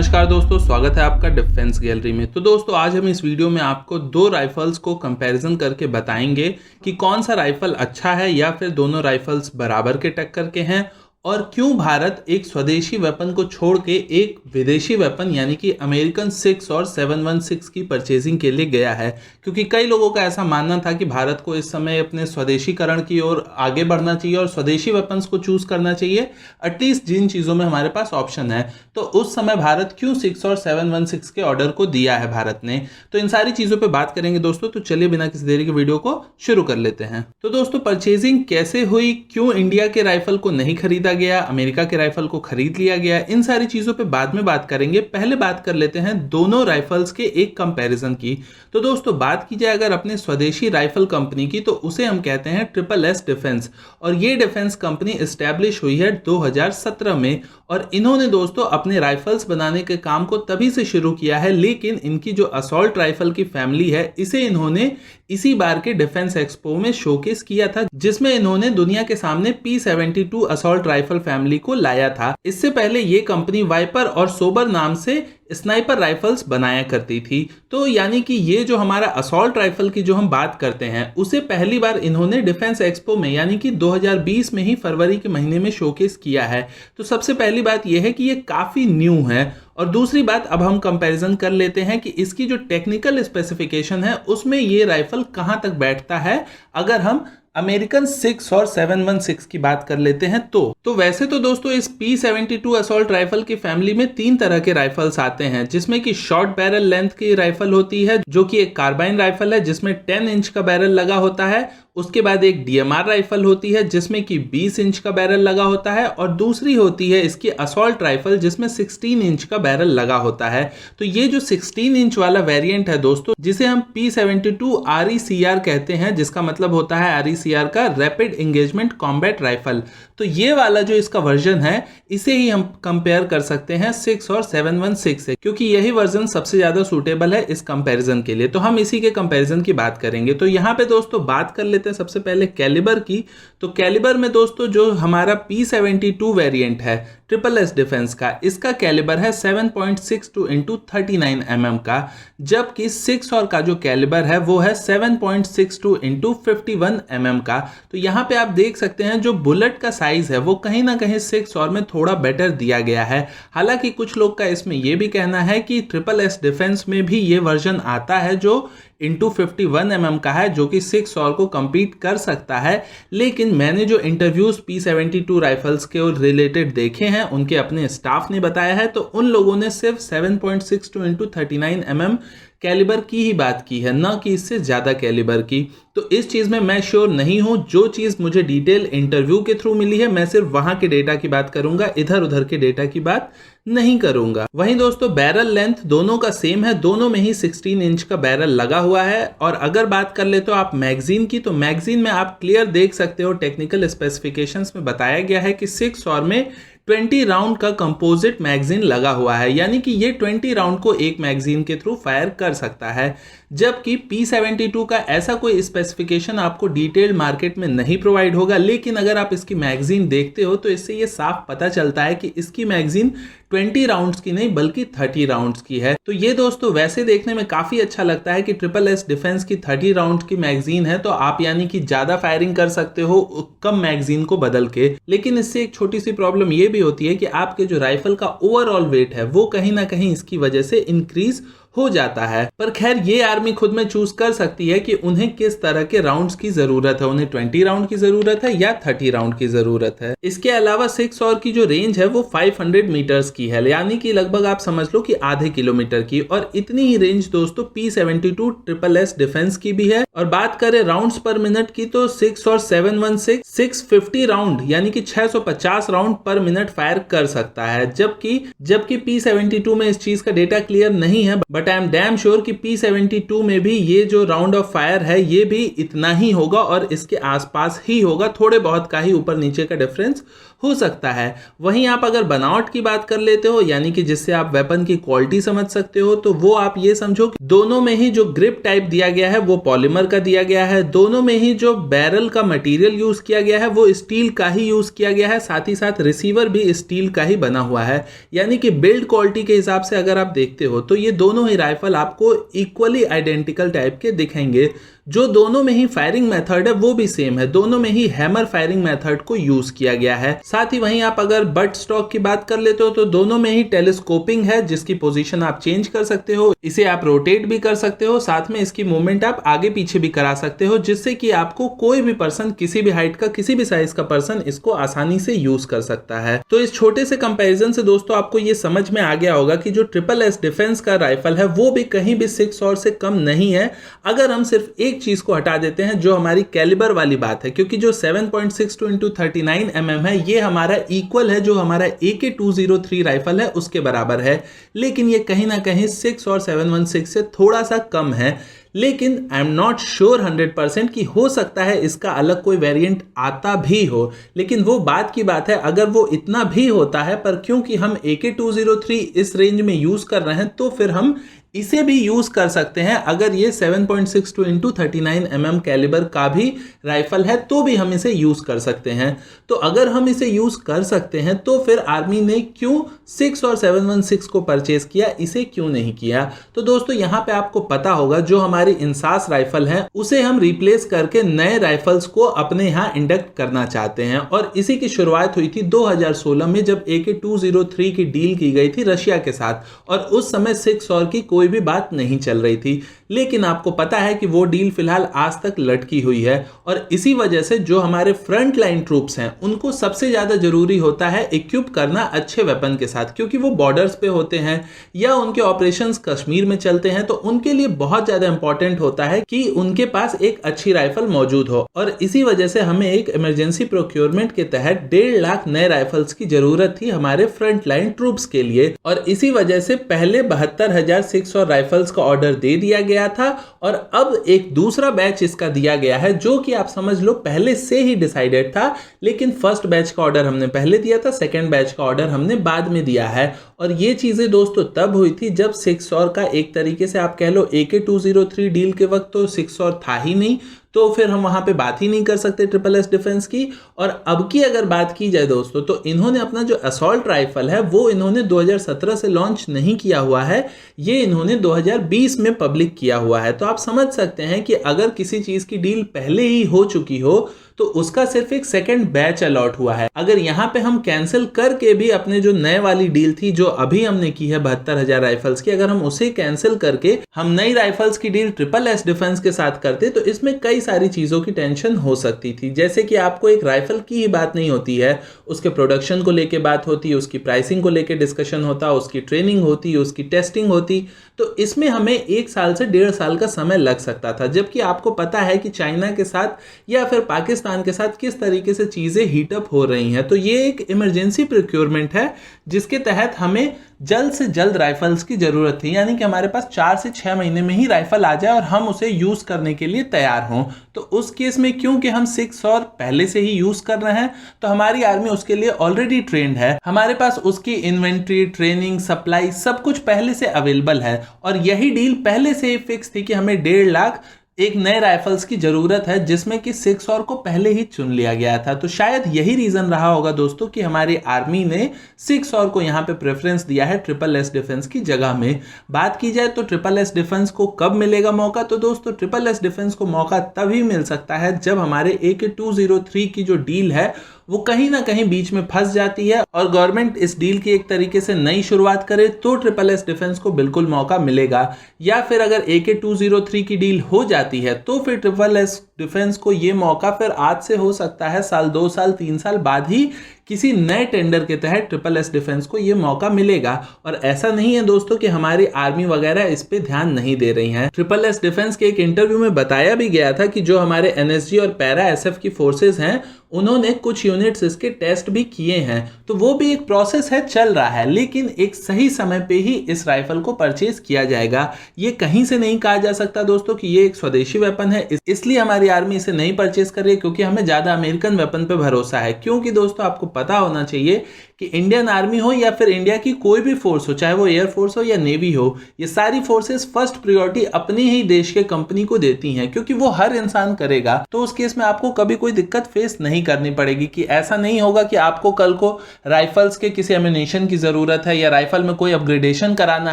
नमस्कार दोस्तों, स्वागत है आपका डिफेंस गैलरी में। तो दोस्तों आज हम इस वीडियो में आपको दो राइफल्स को कंपैरिजन करके बताएंगे कि कौन सा राइफल अच्छा है या फिर दोनों राइफल्स बराबर के टक्कर के हैं और क्यों भारत एक स्वदेशी वेपन को छोड़ के एक विदेशी वेपन यानी कि अमेरिकन 6 और 716 की परचेजिंग के लिए गया है। क्योंकि कई लोगों का ऐसा मानना था कि भारत को इस समय अपने स्वदेशीकरण की ओर आगे बढ़ना चाहिए और स्वदेशी वेपन्स को चूज करना चाहिए, एटलीस्ट जिन चीज़ों में हमारे पास ऑप्शन है। तो उस समय भारत क्यों 6 और 716 के ऑर्डर को दिया है भारत ने, तो इन सारी चीज़ों पर बात करेंगे दोस्तों। तो चलिए बिना किसी देरी के वीडियो को शुरू कर लेते हैं। तो दोस्तों परचेजिंग कैसे हुई, क्यों इंडिया के राइफल को नहीं खरीदा गया, अमेरिका के राइफल को खरीद लिया गया, इन सारी चीजों पे बाद में बात करेंगे। पहले बात कर लेते हैं दोनों राइफल्स के एक कंपैरिजन की। तो दोस्तों बात की जाए अगर अपने स्वदेशी राइफल कंपनी की, तो उसे हम कहते हैं ट्रिपल एस डिफेंस, और ये डिफेंस कंपनी एस्टैब्लिश हुई है 2017 में। और इन्होंने दोस्तों अपने राइफल्स बनाने के काम को तभी से शुरू किया है, लेकिन इनकी जो असॉल्ट राइफल की फैमिली है इसे इन्होंने इसी बार के डिफेंस एक्सपो में शोकेस किया था, जिसमें इन्होंने दुनिया के सामने P72 असॉल्ट राइफल फैमिली को लाया था। इससे पहले ये कंपनी वाइपर और सोबर नाम से स्नाइपर राइफल्स बनाया करती थी। तो यानी कि ये जो हमारा असॉल्ट राइफल की जो हम बात करते हैं उसे पहली बार इन्होंने डिफेंस एक्सपो में यानी कि 2020 में ही फरवरी के महीने में शोकेस किया है। तो सबसे पहली बात यह है कि ये काफी न्यू है। और दूसरी बात, अब हम कंपैरिजन कर लेते हैं कि इसकी जो टेक्निकल स्पेसिफिकेशन है उसमें ये राइफल कहां तक बैठता है अगर हम अमेरिकन 6 और 716 की बात कर लेते हैं। तो वैसे तो दोस्तों इस P72 असॉल्ट राइफल की फैमिली में 3 तरह के राइफल्स आते हैं, जिसमें कि शॉर्ट बैरल लेंथ की राइफल होती है जो कि एक कार्बाइन राइफल है जिसमें 10 इंच का बैरल लगा होता है। उसके बाद एक DMR राइफल होती है जिसमें कि 20 इंच का बैरल लगा होता है, और दूसरी होती है इसकी असॉल्ट राइफल जिसमें 16 इंच का बैरल लगा होता है। तो ये जो 16 इंच वाला वेरिएंट है दोस्तों, जिसे हम P72 RECR कहते हैं, जिसका मतलब होता है RECR का रैपिड एंगेजमेंट कॉम्बैट राइफल। तो ये वाला जो इसका वर्जन है इसे ही हम कंपेयर कर सकते हैं 6 और 716 से, क्योंकि यही वर्जन सबसे ज्यादा सूटेबल है इस कंपैरिजन के लिए। तो हम इसी के कंपैरिजन की बात करेंगे। तो यहाँ पे दोस्तों बात कर लेते हैं सबसे पहले कैलिबर की। तो कैलिबर में दोस्तों जो हमारा P72 वेरिएंट है ट्रिपल एस डिफेंस का, इसका कैलिबर है 7.62 इंटू 39 mm का, जबकि 6 और का जो कैलिबर है वो है 7.62 इंटू 51 mm का। तो यहाँ पे आप देख सकते हैं जो बुलेट का साइज है वो कहीं ना कहीं 6 और में थोड़ा बेटर दिया गया है। हालांकि कुछ लोग का इसमें यह भी कहना है कि ट्रिपल एस डिफेंस में भी ये वर्जन आता है जो इंटू 51 mm का है, जो कि 6 और को compete कर सकता है। लेकिन मैंने जो इंटरव्यूज P72 राइफल्स के रिलेटेड देखे हैं, उनके अपने स्टाफ ने बताया है, तो उन लोगों ने सिर्फ 7.62 इंटू 39 mm कैलिबर की ही बात की है, ना कि इससे ज्यादा कैलिबर की। तो इस चीज में मैं श्योर नहीं हूं। जो चीज मुझे डिटेल इंटरव्यू के थ्रू मिली है मैं सिर्फ वहां के डेटा की बात करूंगा, इधर उधर के डेटा की बात नहीं करूंगा। वहीं दोस्तों बैरल लेंथ दोनों का सेम है, दोनों में ही 16 इंच का बैरल लगा हुआ है। और अगर बात कर ले तो आप मैगजीन की, तो मैगजीन में आप क्लियर देख सकते हो टेक्निकल स्पेसिफिकेशंस में बताया गया है कि 6 और में 20 राउंड का कंपोजिट मैगजीन लगा हुआ है, यानी कि ये 20 राउंड को एक मैगजीन के थ्रू फायर कर सकता है। जबकि P72 का ऐसा कोई स्पेसिफिकेशन आपको डिटेल्ड मार्केट में नहीं प्रोवाइड होगा, लेकिन अगर आप इसकी मैगजीन देखते हो तो इससे ये साफ पता चलता है कि इसकी मैगजीन 20 राउंड्स की नहीं बल्कि 30 राउंड्स की है। तो ये दोस्तों वैसे देखने में काफी अच्छा लगता है कि ट्रिपल एस डिफेंस की 30 राउंड्स की मैगजीन है, तो आप यानी कि ज्यादा फायरिंग कर सकते हो कम मैगजीन को बदल के। लेकिन इससे एक छोटी सी प्रॉब्लम ये भी होती है कि आपके जो राइफल का ओवरऑल वेट है वो कहीं ना कहीं इसकी वजह से इंक्रीज हो जाता है। पर खैर ये आर्मी खुद में चूज कर सकती है कि उन्हें किस तरह के राउंड्स की जरूरत है, उन्हें 20 राउंड की जरूरत है या 30 राउंड की जरूरत है। इसके अलावा 6 और की जो रेंज है वो 500 मीटर्स की है, यानी कि लगभग आप समझ लो कि आधे किलोमीटर की। और इतनी ही रेंज दोस्तों P72 ट्रिपल एस डिफेंस की भी है। और बात करें राउंड्स पर मिनट की, तो 6 और 716 650 राउंड यानी कि 650 राउंड पर मिनट फायर कर सकता है, जबकि P72 में इस चीज का डेटा क्लियर नहीं है। But but I am damn sure कि P-72 में भी ये जो राउंड ऑफ फायर है ये भी इतना ही होगा और इसके आसपास ही होगा, थोड़े बहुत का ही ऊपर नीचे का डिफरेंस हो सकता है। वहीं आप अगर बनावट की बात कर लेते हो, यानी कि जिससे आप वेपन की क्वालिटी समझ सकते हो, तो वो आप ये समझो कि दोनों में ही जो ग्रिप टाइप दिया गया है वो पॉलीमर का दिया गया है, दोनों में ही जो बैरल का मटेरियल यूज किया गया है वो स्टील का ही यूज किया गया है, साथ ही साथ रिसीवर भी स्टील का ही बना हुआ है। यानी कि बिल्ड क्वालिटी के हिसाब से अगर आप देखते हो तो ये दोनों ही राइफल आपको इक्वली आइडेंटिकल टाइप के दिखेंगे। जो दोनों में ही फायरिंग मेथड है वो भी सेम है, दोनों में ही हैमर फायरिंग मेथड को यूज किया गया है। साथ ही वहीं आप अगर बट स्टॉक की बात कर लेते हो तो दोनों में ही टेलीस्कोपिंग है, जिसकी पोजीशन आप चेंज कर सकते हो, इसे आप रोटेट भी कर सकते हो, साथ में इसकी मूवमेंट आप आगे पीछे भी करा सकते हो, जिससे कि आपको कोई भी पर्सन, किसी भी हाइट का, किसी भी साइज का पर्सन इसको आसानी से यूज कर सकता है। तो इस छोटे से कंपैरिजन से दोस्तों आपको ये समझ में आ गया होगा कि जो SSS डिफेंस का राइफल है वो भी कहीं भी 6 और से कम नहीं है, अगर हम सिर्फ एक चीज को हटा देते हैं जो हमारी कैलिबर वाली बात है, क्योंकि जो 7.62 × 39 mm है ये हमारा इक्वल है जो हमारा AK-203 राइफल है उसके बराबर है, लेकिन ये कहीं ना कहीं 6 और 716 से थोड़ा सा कम है। लेकिन आई एम नॉट श्योर 100% कि हो सकता है इसका अलग कोई वेरिएंट आता भी हो, लेकिन वो बात की बात है अगर वो इतना भी होता है, पर क्योंकि हम AK-203 इस रेंज में यूज कर रहे हैं तो फिर हम इसे भी यूज कर सकते हैं। अगर ये 7.62 × 39 mm कैलिबर का भी राइफल है तो भी हम इसे यूज कर सकते हैं। तो अगर हम इसे यूज कर सकते हैं तो फिर आर्मी ने क्यों 6 और 716 को परचेज किया, इसे क्यों नहीं किया? तो दोस्तों यहाँ पे आपको पता होगा जो हमारी इंसास राइफल है उसे हम रिप्लेस करके नए राइफल्स को अपने यहाँ इंडक्ट करना चाहते हैं, और इसी की शुरुआत हुई थी 2016 में जब AK-203 की डील की गई थी रशिया के साथ, और उस समय 6 और की कोई भी बात नहीं चल रही थी। लेकिन आपको पता है कि वो डील फिलहाल आज तक लटकी हुई है, और इसी वजह से जो हमारे फ्रंट लाइन ट्रूप्स हैं उनको सबसे ज्यादा जरूरी होता है इक्विप करना अच्छे वेपन के साथ, क्योंकि वो बॉर्डर्स पे होते हैं या उनके ऑपरेशंस कश्मीर में चलते हैं, तो उनके लिए बहुत ज्यादा इंपॉर्टेंट होता है कि उनके पास एक अच्छी राइफल मौजूद हो। और इसी वजह से हमें एक इमरजेंसी प्रोक्योरमेंट के तहत 1.5 लाख नए राइफल्स की जरूरत थी हमारे फ्रंट लाइन ट्रूप्स के लिए, और इसी वजह से पहले 72,600 राइफल्स का ऑर्डर दे दिया गया था, और अब एक दूसरा बैच इसका दिया गया है जो कि आप समझ लो पहले से ही डिसाइडेड था, लेकिन फर्स्ट बैच का ऑर्डर हमने पहले दिया था, सेकंड बैच का ऑर्डर हमने बाद में दिया है। और ये चीजें दोस्तों तब हुई थी जब 6 और का एक तरीके से आप कह लो AK-203 डील के वक्त तो 6 और था ही नहीं, तो फिर हम वहां पे बात ही नहीं कर सकते SSS डिफेंस की। और अब की अगर बात की जाए दोस्तों तो इन्होंने अपना जो असॉल्ट राइफल है वो इन्होंने 2017 से लॉन्च नहीं किया हुआ है, ये इन्होंने 2020 में पब्लिक किया हुआ है। तो आप समझ सकते हैं कि अगर किसी चीज की डील पहले ही हो चुकी हो तो उसका सिर्फ एक सेकंड बैच अलॉट हुआ है। अगर यहाँ पे हम कैंसिल करके भी अपने जो नए वाली डील थी जो अभी हमने की है 72,000 राइफल्स की, अगर हम उसे कैंसिल करके हम नई राइफल्स की डील SSS डिफेंस के साथ करते तो इसमें कई सारी चीजों की टेंशन हो सकती थी, जैसे कि आपको एक राइफल की ही बात नहीं होती है, उसके प्रोडक्शन को लेके बात होती है, उसकी प्राइसिंग को लेके डिस्कशन होता, उसकी ट्रेनिंग होती, उसकी टेस्टिंग होती, तो इसमें हमें 1 साल से 1.5 साल का समय लग सकता था। जबकि आपको पता है कि चाइना के साथ या फिर पाकिस्तान के साथ किस तरीके से चीजें हीटअप हो रही हैं, तो ये एक इमरजेंसी प्रोक्योरमेंट है जिसके तहत हमें जल्द से जल्द राइफल्स की जरूरत थी, यानी कि हमारे पास 4 से 6 महीने में ही राइफल आ जाए और हम उसे यूज करने के लिए तैयार हों। तो उस केस में क्योंकि हम 6 और पहले से ही यूज कर रहे हैं तो हमारी आर्मी उसके लिए ऑलरेडी ट्रेंड है, हमारे पास उसकी इन्वेंट्री, ट्रेनिंग, सप्लाई सब कुछ पहले से अवेलेबल है, और यही डील पहले से ही फिक्स थी कि हमें 1.5 लाख एक नए राइफल्स की जरूरत है, जिसमें कि 6 और को पहले ही चुन लिया गया था। तो शायद यही रीजन रहा होगा दोस्तों कि हमारी आर्मी ने 6 और को यहाँ पे प्रेफरेंस दिया है SSS डिफेंस की जगह में। बात की जाए तो SSS डिफेंस को कब मिलेगा मौका, तो दोस्तों SSS डिफेंस को मौका तभी मिल सकता है जब हमारे AK-203 की जो डील है वो कहीं ना कहीं बीच में फंस जाती है और गवर्नमेंट इस डील की एक तरीके से नई शुरुआत करे तो SSS डिफेंस को बिल्कुल मौका मिलेगा। या फिर अगर AK-203 की डील हो जाती है तो फिर SSS डिफेंस को ये मौका फिर आज से हो सकता है साल, 2 साल, 3 साल बाद ही किसी नए टेंडर के तहत ट्रिपल एस डिफेंस को ये मौका मिलेगा। और ऐसा नहीं है दोस्तों कि हमारी आर्मी वगैरह इस पे ध्यान नहीं दे रही है। ट्रिपल एस डिफेंस के एक इंटरव्यू में बताया भी गया था कि जो हमारे एनएसजी और पैरा एसएफ की फोर्सेस हैं उन्होंने कुछ यूनिट्स इसके टेस्ट भी किए हैं। तो वो भी एक प्रोसेस है, चल रहा है, लेकिन एक सही समय पे ही इस राइफल को परचेज किया जाएगा। ये कहीं से नहीं कहा जा सकता दोस्तों कि ये एक स्वदेशी वेपन है, इसलिए हमारी आर्मी इसे नहीं परचेज कर रही है, क्योंकि हमें ज्यादा अमेरिकन वेपन पे भरोसा है। क्योंकि दोस्तों आपको पता होना चाहिए कि इंडियन आर्मी हो या फिर इंडिया की कोई भी फोर्स हो, चाहे वो एयरफोर्स हो या नेवी हो, ये सारी फोर्सेस फर्स्ट प्रायोरिटी अपने ही देश के कंपनी को देती हैं, क्योंकि वो हर इंसान करेगा। तो उस केस में आपको कभी कोई दिक्कत फेस नहीं करनी पड़ेगी कि ऐसा नहीं होगा कि आपको कल को राइफल्स के किसी एम्युनिशन की जरूरत है या राइफल में कोई अपग्रेडेशन कराना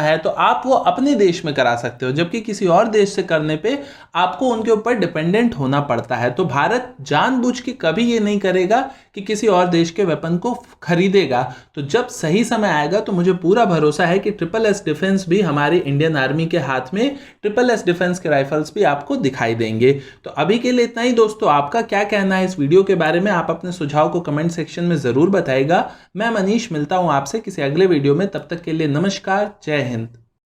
है तो आप वो अपने देश में करा सकते हो, जबकि किसी और देश से करने पे आपको उनके ऊपर डिपेंडेंट होना पड़ता है। तो भारत जानबूझ के कभी ये नहीं करेगा कि किसी और देश के वेपन को खरीदेगा। तो जब सही समय आएगा तो मुझे पूरा भरोसा है कि ट्रिपल एस डिफेंस भी हमारी इंडियन आर्मी के हाथ में ट्रिपल एस डिफेंस के राइफल्स भी आपको दिखाई देंगे। तो अभी के लिए इतना ही दोस्तों। आपका क्या कहना है इस वीडियो के बारे में, आप अपने सुझाव को कमेंट सेक्शन में जरूर बताइएगा। मैं मनीष मिलता हूं आपसे किसी अगले वीडियो में, तब तक के लिए नमस्कार, जय हिंद।